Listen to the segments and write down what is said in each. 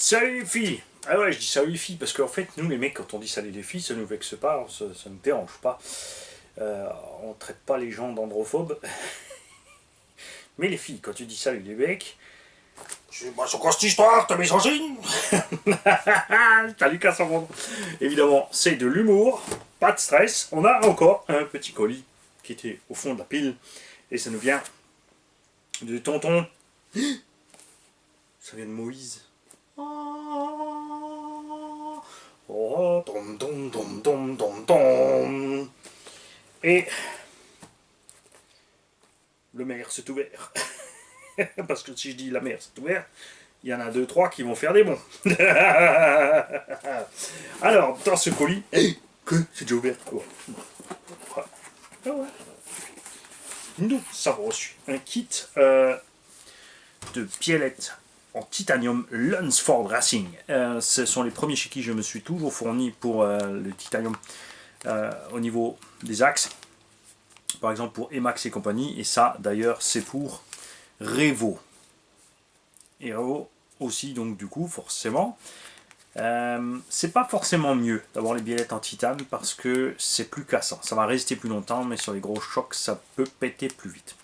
Salut les filles! Ah ouais, je dis salut les filles parce qu'en fait, nous les mecs, quand on dit salut les filles, ça nous vexe pas, ça nous dérange pas. On traite pas les gens d'androphobes. Mais les filles, quand tu dis salut les mecs, bah, c'est quoi cette histoire? T'as misogyne? T'as Lucas en monde. Évidemment, c'est de l'humour, pas de stress. On a encore un petit colis qui était au fond de la pile et ça nous vient de tonton. Ça vient de Moïse. Oh, dom, dom, dom, dom, dom, dom. Et le maire s'est ouvert. Parce que si je dis la mer s'est ouverte, il y en a deux, trois qui vont faire des bons. Alors, dans ce colis, que c'est déjà ouvert. Oh. Ah ouais. Nous avons reçu un kit de biellettes en titanium Lunsford Racing. Ce sont les premiers chez qui je me suis toujours fourni pour le titanium au niveau des axes. Par exemple pour Emax et compagnie. Et ça d'ailleurs c'est pour Revo. Et Revo aussi donc du coup forcément. C'est pas forcément mieux d'avoir les biellettes en titane parce que c'est plus cassant. Ça va résister plus longtemps mais sur les gros chocs ça peut péter plus vite.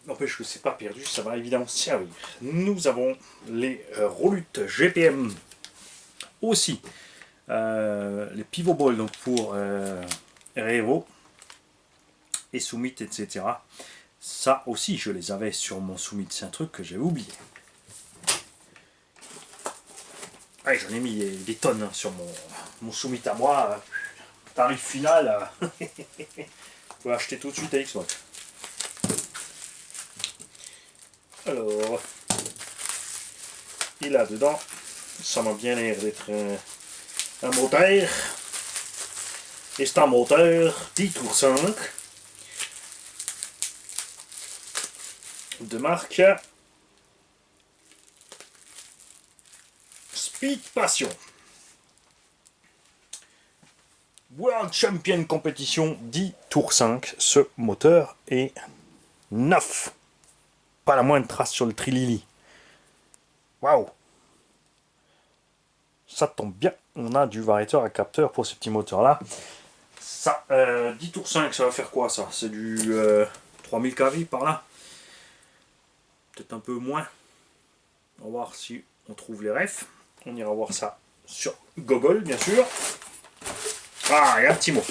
N'empêche que c'est pas perdu, ça va évidemment servir. Nous avons les Rolutes GPM aussi. Les pivot balls donc pour Revo et Summit, etc. Ça aussi, je les avais sur mon Summit. C'est un truc que j'avais oublié. Ouais, j'en ai mis des tonnes hein, sur mon Summit à moi. Tarif final. Faut acheter tout de suite à Xbox. Alors, il a dedans, ça m'a bien l'air d'être un moteur. Et c'est un moteur 10 tours 5 de marque Speed Passion. World Champion Competition 10 tours 5. Ce moteur est neuf. Pas la moindre trace sur le Trilili. Waouh! Ça tombe bien, on a du variateur à capteur pour ce petit moteur là. Ça, 10 tours 5, ça va faire quoi ça? C'est du 3000 kV par là. Peut-être un peu moins. On va voir si on trouve les refs. On ira voir ça sur Google bien sûr. Ah, il y a un petit mot.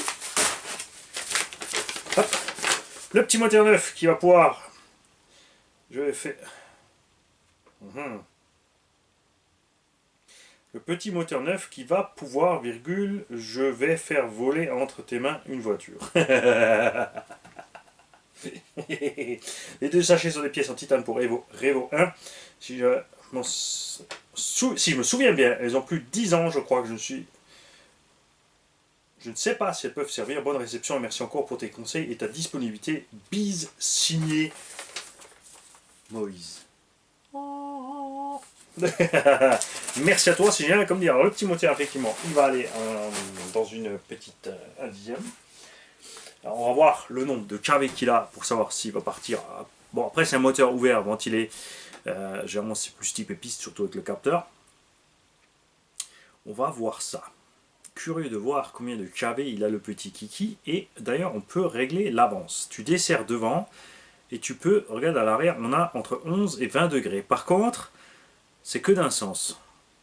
Hop. Le petit moteur neuf qui va pouvoir... Je vais faire... Le petit moteur neuf qui va pouvoir, virgule, je vais faire voler entre tes mains une voiture. Les deux sachets sont des pièces en titane pour Revo 1. Si je me souviens bien, elles ont plus de 10 ans, je crois que je suis... Je ne sais pas si elles peuvent servir. Bonne réception et merci encore pour tes conseils et ta disponibilité. Bise signé Moïse. Merci à toi, c'est génial comme dire. Le petit moteur, effectivement, il va aller dans une petite un dixième. Alors, on va voir le nombre de kV qu'il a pour savoir s'il va partir. Bon, après, c'est un moteur ouvert, ventilé. Généralement, c'est plus type piste, surtout avec le capteur. On va voir ça. Curieux de voir combien de kV il a le petit kiki. Et d'ailleurs, on peut régler l'avance. Tu desserres devant et tu peux, regarde à l'arrière, on a entre 11 et 20 degrés. Par contre, c'est que d'un sens.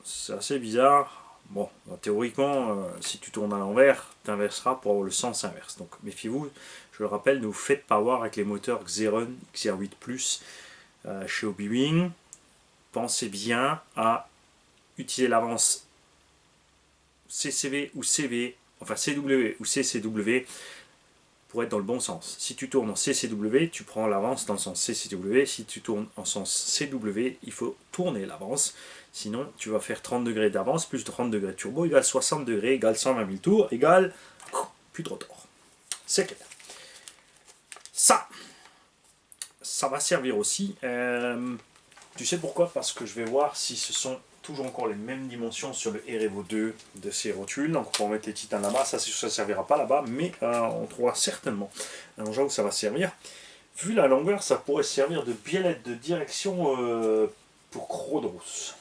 C'est assez bizarre. Bon, théoriquement, si tu tournes à l'envers, tu inverseras pour avoir le sens inverse. Donc méfiez-vous, je le rappelle, ne vous faites pas voir avec les moteurs Xeron XR8 Plus chez Hobby-Wing. Pensez bien à utiliser l'avance CCV ou CV, enfin CW ou CCW pour être dans le bon sens. Si tu tournes en CCW, tu prends l'avance dans le sens CCW. Si tu tournes en sens CW, il faut tourner l'avance. Sinon, tu vas faire 30 degrés d'avance, plus 30 degrés turbo, égale 60 degrés, égale 120 000 tours, égale plus de rotor. C'est clair. Ça va servir aussi. Tu sais pourquoi? Parce que je vais voir si ce sont toujours encore les mêmes dimensions sur le Revo 2 de ces rotules. Donc on va mettre les titanes là-bas, ça ne servira pas là-bas, mais on trouvera certainement un engin où ça va servir. Vu la longueur, ça pourrait servir de biellette de direction pour Chrodros.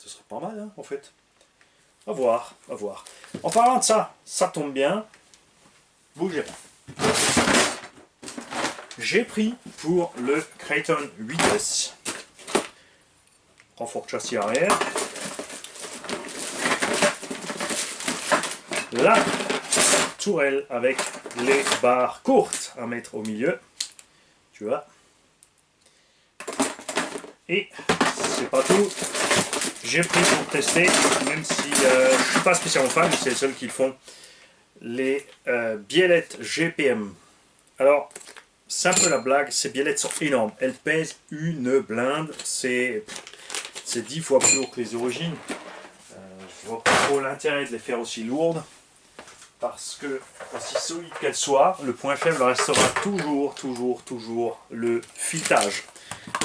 Ce serait pas mal, hein, en fait. À voir, à voir. En parlant de ça, ça tombe bien. Bougez pas. J'ai pris pour le Kraton 8S. Renfort châssis arrière. La tourelle avec les barres courtes à mettre au milieu. Tu vois. Et c'est pas tout. J'ai pris pour tester, même si je ne suis pas spécialement fan, c'est les seuls qui le font, les biellettes GPM. Alors, c'est un peu la blague, ces biellettes sont énormes. Elles pèsent une blinde, c'est 10 fois plus lourd que les origines. Je vois pas trop l'intérêt de les faire aussi lourdes, parce que, aussi solide qu'elles soient, le point faible restera toujours le filetage.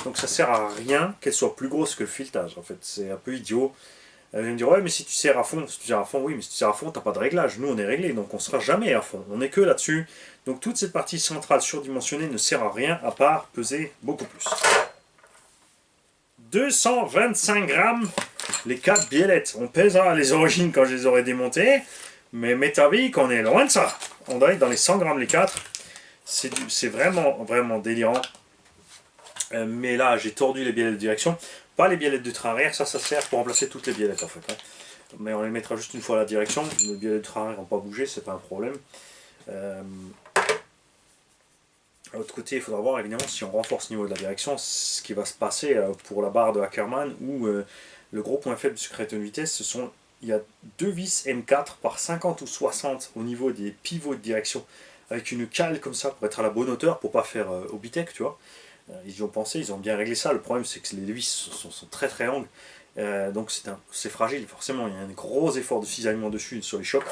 Donc ça sert à rien qu'elle soit plus grosse que le filetage, en fait, c'est un peu idiot. Elle va me dire, ouais, mais si tu serres à fond, oui, mais si tu serres à fond, t'as pas de réglage. Nous, on est réglé, donc on sera jamais à fond. On est que là-dessus. Donc toute cette partie centrale surdimensionnée ne sert à rien, à part peser beaucoup plus. 225 grammes, les 4 biellettes. On pèsera les origines quand je les aurai démontées, mais métavique, on est loin de ça. On doit être dans les 100 grammes les 4. C'est vraiment délirant. Mais là, j'ai tordu les biellettes de direction. Pas les biellettes du train arrière, ça sert pour remplacer toutes les biellettes en fait. Hein. Mais on les mettra juste une fois à la direction. Les biellettes du train arrière n'ont pas bougé, c'est pas un problème. À l'autre côté, il faudra voir évidemment si on renforce au niveau de la direction, ce qui va se passer pour la barre de Ackermann, où le gros point faible du Kraton vitesse, il y a 2 vis M4 par 50 ou 60 au niveau des pivots de direction, avec une cale comme ça pour être à la bonne hauteur, pour pas faire Obitech, tu vois. Ils y ont pensé, ils ont bien réglé ça. Le problème, c'est que les vis sont très longues. Donc c'est fragile, forcément. Il y a un gros effort de cisaillement dessus sur les chocs.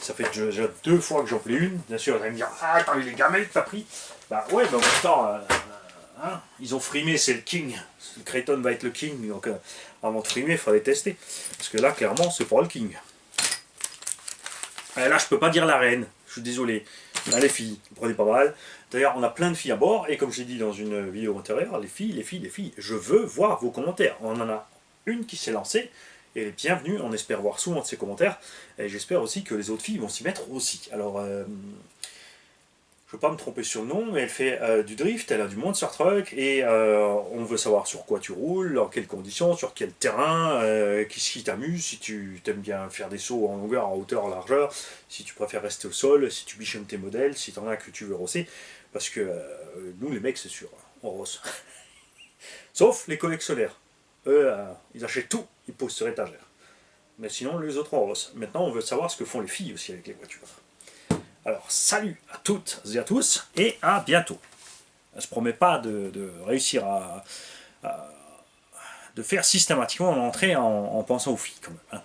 Ça fait déjà 2 fois que j'en plais une. Bien sûr, vous allez me dire, ah, t'as eu les gamelles que t'as pris. Bah ouais, mais en même temps, hein, ils ont frimé, c'est le king. Le Kraton va être le king. Donc avant de frimer, il fallait tester. Parce que là, clairement, c'est pas le king. Là, je peux pas dire la reine. Je suis désolé. Là, les filles, vous prenez pas mal. D'ailleurs, on a plein de filles à bord, et comme je l'ai dit dans une vidéo antérieure, les filles, je veux voir vos commentaires. On en a une qui s'est lancée, et elle est bienvenue, on espère voir souvent de ses commentaires, et j'espère aussi que les autres filles vont s'y mettre aussi. Alors, je ne veux pas me tromper sur le nom, mais elle fait du drift, elle a du monster truck, et on veut savoir sur quoi tu roules, dans quelles conditions, sur quel terrain, qu'est-ce qui t'amuse, si tu aimes bien faire des sauts en longueur, en hauteur, en largeur, si tu préfères rester au sol, si tu bichonnes tes modèles, si tu en as que tu veux rosser. Parce que nous, les mecs, c'est sûr, on rosse. Sauf les collectionneurs. Eux, ils achètent tout, ils posent sur étagère. Mais sinon, les autres, on rosse. Maintenant, on veut savoir ce que font les filles aussi avec les voitures. Alors, salut à toutes et à tous, et à bientôt. Je ne promets pas de réussir de faire systématiquement l'entrée en pensant aux filles, quand même. Hein.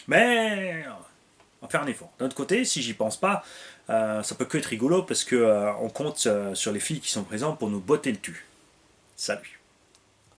Mais on va faire un effort. D'un autre côté, si j'y pense pas, ça peut que être rigolo parce que on compte sur les filles qui sont présentes pour nous botter le cul. Salut.